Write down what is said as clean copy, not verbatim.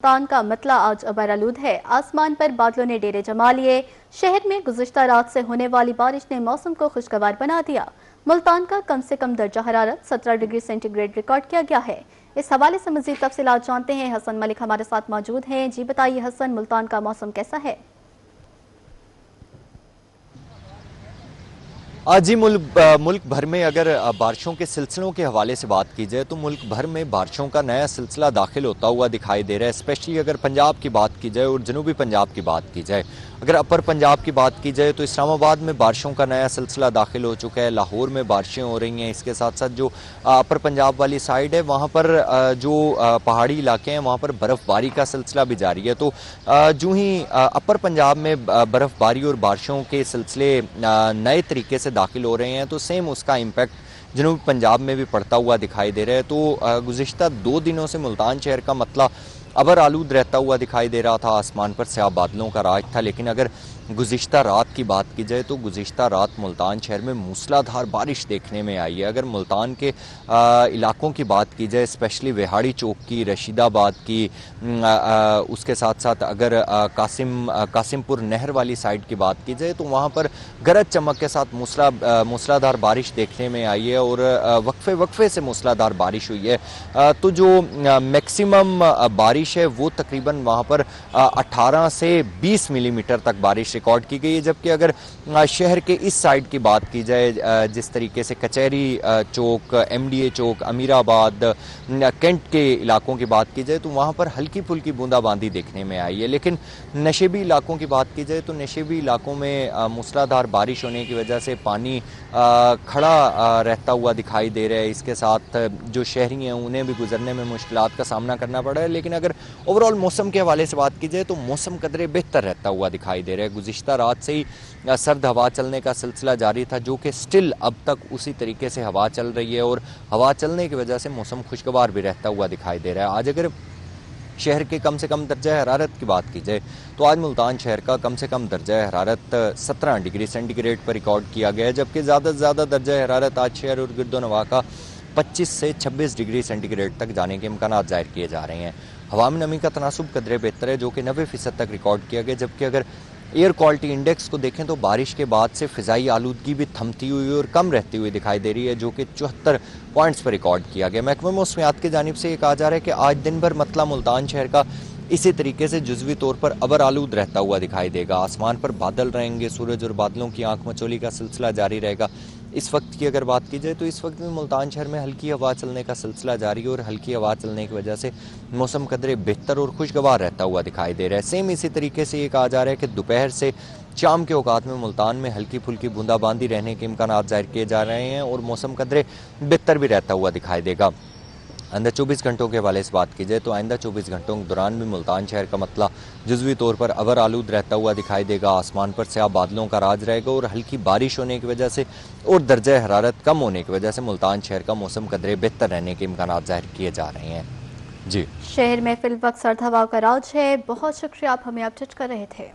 मुल्तान का मतला आज अबरालूद है। आसमान पर बादलों ने डेरे जमा लिए। शहर में गुज़िश्ता रात से होने वाली बारिश ने मौसम को खुशगवार बना दिया। मुल्तान का कम से कम दर्जा हरारत 17 डिग्री सेंटीग्रेड रिकॉर्ड किया गया है। इस हवाले से मज़ीद तफसीलात जानते हैं। हसन मलिक हमारे साथ मौजूद हैं। जी बताइए हसन, मुल्तान का मौसम कैसा है? जी मुल्क भर में अगर बारिशों के सिलसिलों के हवाले से बात की जाए तो मुल्क भर में बारिशों का नया सिलसिला दाखिल होता हुआ दिखाई दे रहा है। स्पेशली अगर पंजाब की बात की जाए और जनूबी पंजाब की बात की जाए, अगर अपर पंजाब की बात की जाए तो इस्लामाबाद में बारिशों का नया सिलसिला दाखिल हो चुका है। लाहौर में बारिशें हो रही हैं। इसके साथ साथ जो अपर पंजाब वाली साइड है वहाँ पर जो पहाड़ी इलाके हैं वहाँ पर बर्फ़बारी का सिलसिला भी जारी है। तो जो ही अपर पंजाब में बर्फ़बारी और बारिशों के सिलसिले नए तरीके से दाखिल हो रहे हैं तो सेम उसका इम्पैक्ट जनूबी पंजाब में भी पड़ता हुआ दिखाई दे रहा है। तो गुज़िश्ता 2 दिनों से मुल्तान शहर का मतला अबर आलूद रहता हुआ दिखाई दे रहा था। आसमान पर स्याह बादलों का राज था। लेकिन अगर गुज़िश्ता रात की बात की जाए तो गुज़िश्ता रात मुल्तान शहर में मूसलाधार बारिश देखने में आई है। अगर मुल्तान के इलाकों की बात की जाए, स्पेशली वेहाड़ी चौक की, रशीदाबाद की, उसके साथ साथ अगर कासिमपुर नहर वाली साइड की बात की जाए तो वहाँ पर गरज चमक के साथ मूसलाधार बारिश देखने में आई है और वक्फे वक्फे से मूसलाधार बारिश हुई है। तो जो मैक्सिमम बारिश है वो तकरीबन वहाँ पर 18 से 20 मिलीमीटर तक बारिश रिकॉर्ड की गई है। जबकि अगर शहर के इस साइड की बात की जाए, जिस तरीके से कचहरी चौक, MDA चौक, अमीराबाद, कैंट के इलाकों की बात की जाए तो वहाँ पर हल्की फुल्की बूंदाबांदी देखने में आई है। लेकिन नशेबी इलाकों की बात की जाए तो नशेबी इलाकों में मूसलाधार बारिश होने की वजह से पानी खड़ा रहता हुआ दिखाई दे रहा है। इसके साथ जो शहरी हैं उन्हें भी गुजरने में मुश्किलात का सामना करना पड़ रहा है। लेकिन अगर ओवरऑल मौसम के हवाले से बात की जाए तो मौसम कदरे बेहतर रहता हुआ दिखाई दे रहा है। गुज़िश्ता रात से ही सर्द हवा चलने का सिलसिला जारी था, जो कि स्टिल अब तक उसी तरीके से हवा चल रही है और हवा चलने की वजह से मौसम खुशगवार भी रहता हुआ दिखाई दे रहा है। आज अगर शहर के कम से कम दर्जा हरारत की बात की जाए तो आज मुल्तान शहर का कम से कम दर्जा हरारत 17 डिग्री सेंटीग्रेड पर रिकॉर्ड किया गया है। जबकि ज़्यादा से ज़्यादा दर्जा हरारत आज शहर और गिरदोनवा का 25 से 26 डिग्री सेंटीग्रेड तक जाने के इम्कान जाहिर किए जा रहे हैं। हवा में नमी का तनासुब कदरे बेहतर है, जो कि 90% तक रिकॉर्ड किया गया। जबकि अगर एयर क्वालिटी इंडेक्स को देखें तो बारिश के बाद से फ़िज़ाई आलूदगी भी थमती हुई और कम रहती हुई दिखाई दे रही है, जो कि 74 पॉइंट्स पर रिकॉर्ड किया गया। महकमा मौसमियात की जानिब से ये कहा जा रहा है कि आज दिन भर मतला मुल्तान शहर का इसी तरीके से जुज़वी तौर पर अबर आलूद रहता हुआ दिखाई देगा। आसमान पर बादल रहेंगे, सूरज और बादलों की आंख मचोली का सिलसिला जारी रहेगा। इस वक्त की अगर बात की जाए तो इस वक्त में मुल्तान शहर में हल्की हवा चलने का सिलसिला जारी है और हल्की हवा चलने की वजह से मौसम कदरे बेहतर और खुशगवार रहता हुआ दिखाई दे रहा है। सेम इसी तरीके से ये कहा जा रहा है कि दोपहर से शाम के औकात में मुल्तान में हल्की फुल्की बूंदाबांदी रहने के इम्कान जाहिर किए जा रहे हैं और मौसम कदरे बेहतर भी रहता हुआ दिखाई देगा। आइंदा 24 घंटों के हवाले से बात की जाए तो आइंदा 24 घंटों के दौरान भी मुल्तान शहर का मतला जुज़वी तौर पर अबर आलूद रहता हुआ दिखाई देगा। आसमान पर स्याह बादलों का राज रहेगा और हल्की बारिश होने की वजह से और दर्जा हरारत कम होने की वजह से मुल्तान शहर का मौसम कदरे बेहतर रहने के इम्कान जाहिर किए जा रहे हैं। जी, शहर में फिल वक्त सर्द हवा का राज है। बहुत शुक्रिया, आप हमें अपडेट कर रहे थे।